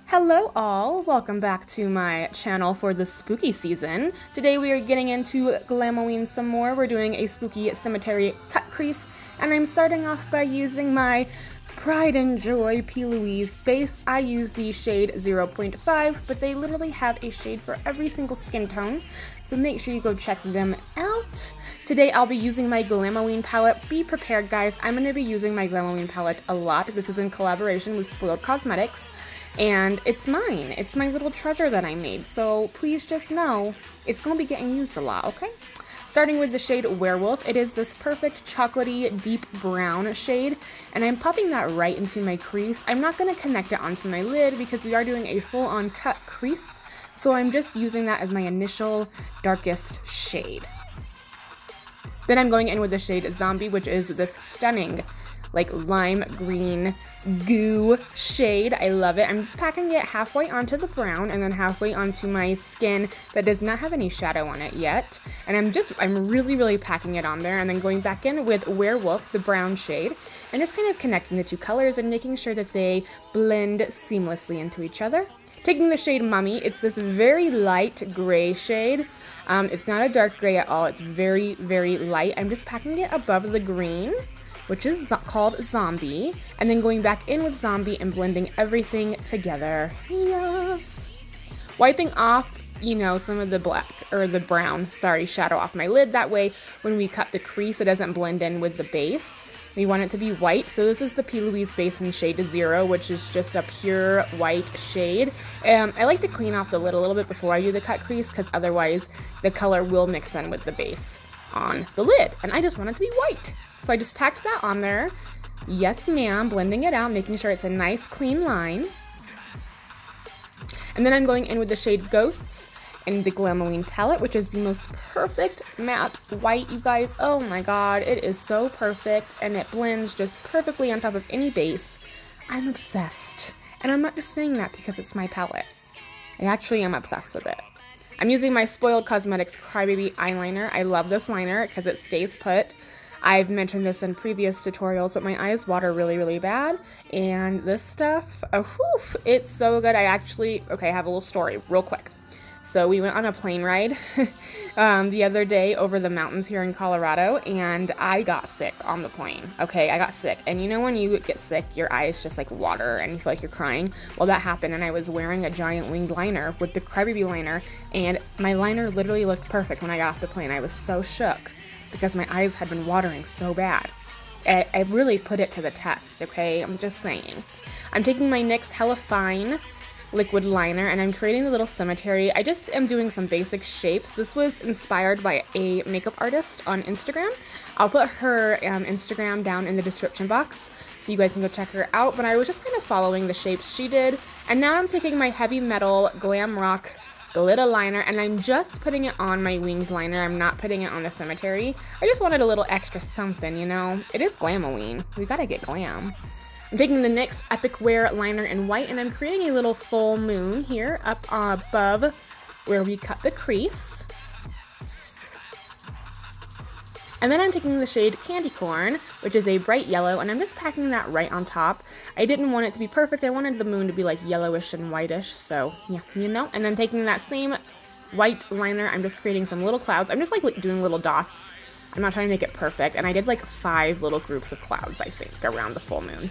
Hello all, welcome back to my channel for the spooky season. Today we are getting into Glam-O-Ween some more. We're doing a spooky cemetery cut crease, and I'm starting off by using my Pride and Joy P. Louise base. I use the shade 0.5, but they literally have a shade for every single skin tone, so make sure you go check them out. Today I'll be using my Glam-O-Ween palette. Be prepared guys, I'm going to be using my Glam-O-Ween palette a lot. This is in collaboration with Spoiled Cosmetics. And it's mine. It's my little treasure that I made, so please just know it's going to be getting used a lot, okay? Starting with the shade Werewolf, it is this perfect chocolatey deep brown shade, and I'm popping that right into my crease. I'm not going to connect it onto my lid because we are doing a full-on cut crease, so I'm just using that as my initial darkest shade. Then I'm going in with the shade Zombie, which is this stunning like lime green goo shade. I love it. I'm just packing it halfway onto the brown and then halfway onto my skin that does not have any shadow on it yet. And I'm really packing it on there and then going back in with Werewolf, the brown shade, and just kind of connecting the two colors and making sure that they blend seamlessly into each other. Taking the shade Mummy, it's this very light gray shade. It's not a dark gray at all. It's very light. I'm just packing it above the green, which is called Zombie, and then going back in with Zombie and blending everything together. Yes! Wiping off, you know, some of the black, or the brown, sorry, shadow off my lid. That way, when we cut the crease, it doesn't blend in with the base. We want it to be white, so this is the P. Louise base in shade 0, which is just a pure white shade. I like to clean off the lid a little bit before I do the cut crease, because otherwise the color will mix in with the base on the lid, and I just want it to be white. So I just packed that on there. Yes ma'am, blending it out, making sure it's a nice clean line. And then I'm going in with the shade Ghosts in the Glam-O-Ween palette, which is the most perfect matte white, you guys. Oh my god, it is so perfect, and it blends just perfectly on top of any base. I'm obsessed. And I'm not just saying that because it's my palette. I actually am obsessed with it. I'm using my Spoiled Cosmetics Crybaby Eyeliner. I love this liner because it stays put. I've mentioned this in previous tutorials, but my eyes water really bad, and this stuff, oh, whew, it's so good. I have a little story real quick. So we went on a plane ride the other day over the mountains here in Colorado, and I got sick on the plane. Okay, I got sick, and you know when you get sick, your eyes just like water and you feel like you're crying? Well, that happened, and I was wearing a giant winged liner with the Crybaby liner, and my liner literally looked perfect when I got off the plane. I was so shook because my eyes had been watering so bad. I really put it to the test, okay? I'm just saying. I'm taking my NYX Hella Fine liquid liner, and I'm creating the little cemetery. I just am doing some basic shapes. This was inspired by a makeup artist on Instagram. I'll put her Instagram down in the description box so you guys can go check her out, but I was just kind of following the shapes she did. And now I'm taking my Heavy Metal Glam Rock glitter liner, and I'm just putting it on my winged liner. I'm not putting it on the cemetery. I just wanted a little extra something, you know? It is Glam-O-Ween. We gotta get glam. I'm taking the NYX Epic Wear liner in white, and I'm creating a little full moon here up above where we cut the crease. And then I'm taking the shade Candy Corn, which is a bright yellow, and I'm just packing that right on top. I didn't want it to be perfect. I wanted the moon to be like yellowish and whitish, so yeah, you know. And then taking that same white liner, I'm just creating some little clouds. I'm just like doing little dots. I'm not trying to make it perfect, and I did like 5 little groups of clouds, I think, around the full moon.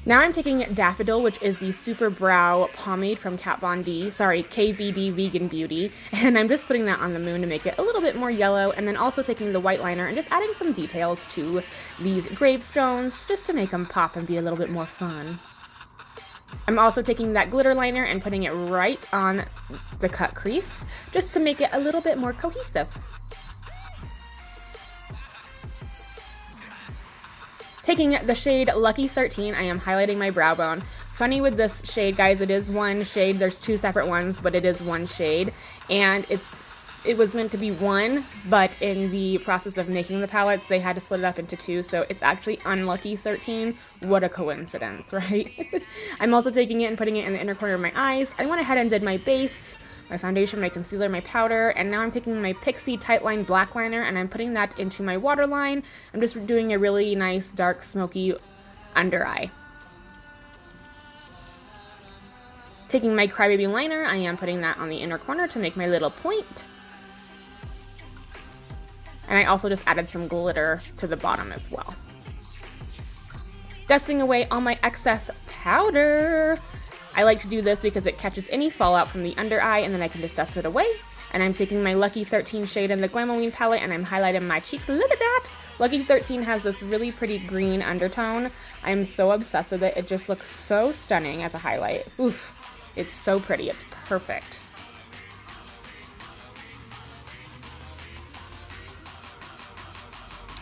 Now I'm taking Daffodil, which is the Super Brow Pomade from KVD Vegan Beauty, and I'm just putting that on the moon to make it a little bit more yellow, and then also taking the white liner and just adding some details to these gravestones just to make them pop and be a little bit more fun. I'm also taking that glitter liner and putting it right on the cut crease just to make it a little bit more cohesive. Taking the shade Lucky 13, I am highlighting my brow bone. Funny with this shade, guys, it is one shade. There's 2 separate ones, but it is one shade. And it was meant to be one, but in the process of making the palettes, they had to split it up into 2, so it's actually Unlucky 13. What a coincidence, right? I'm also taking it and putting it in the inner corner of my eyes. I went ahead and did my base my foundation, my concealer, my powder, and now I'm taking my PIXI Tightline black liner and I'm putting that into my waterline. I'm just doing a really nice dark smoky under eye. Taking my Crybaby liner, I am putting that on the inner corner to make my little point. And I also just added some glitter to the bottom as well. Dusting away all my excess powder. I like to do this because it catches any fallout from the under eye and then I can just dust it away. And I'm taking my Lucky 13 shade in the Glam-O-Ween palette and I'm highlighting my cheeks. Look at that! Lucky 13 has this really pretty green undertone. I'm so obsessed with it. It just looks so stunning as a highlight. Oof. It's so pretty. It's perfect.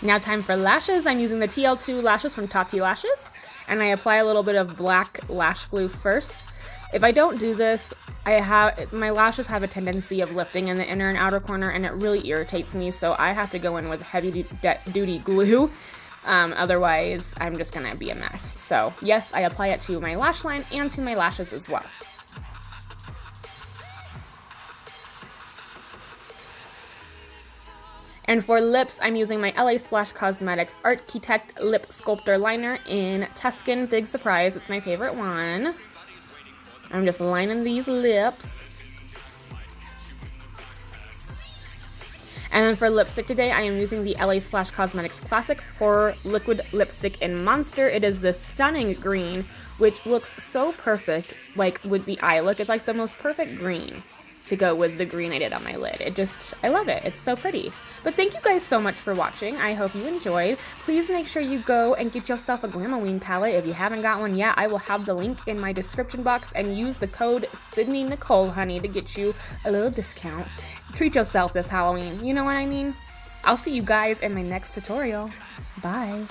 Now time for lashes. I'm using the TL2 lashes from Tatti Lashes, and I apply a little bit of black lash glue first. If I don't do this, my lashes have a tendency of lifting in the inner and outer corner, and it really irritates me, so I have to go in with heavy duty glue. Otherwise, I'm just gonna be a mess. So yes, I apply it to my lash line and to my lashes as well. And for lips, I'm using my LA Splash Cosmetics Architect Lip Sculptor Liner in Tuscan. Big surprise, it's my favorite one. I'm just lining these lips. And then for lipstick today, I am using the LA Splash Cosmetics Classic Horror Liquid Lipstick in Monster. It is this stunning green, which looks so perfect, like with the eye look. It's like the most perfect green to go with the green I did on my lid. I love it. It's so pretty. But thank you guys so much for watching. I hope you enjoyed. Please make sure you go and get yourself a Glam-O-Ween palette. If you haven't got one yet, I will have the link in my description box, and use the code sydneynicole, honey, to get you a little discount. Treat yourself this Halloween. You know what I mean? I'll see you guys in my next tutorial. Bye.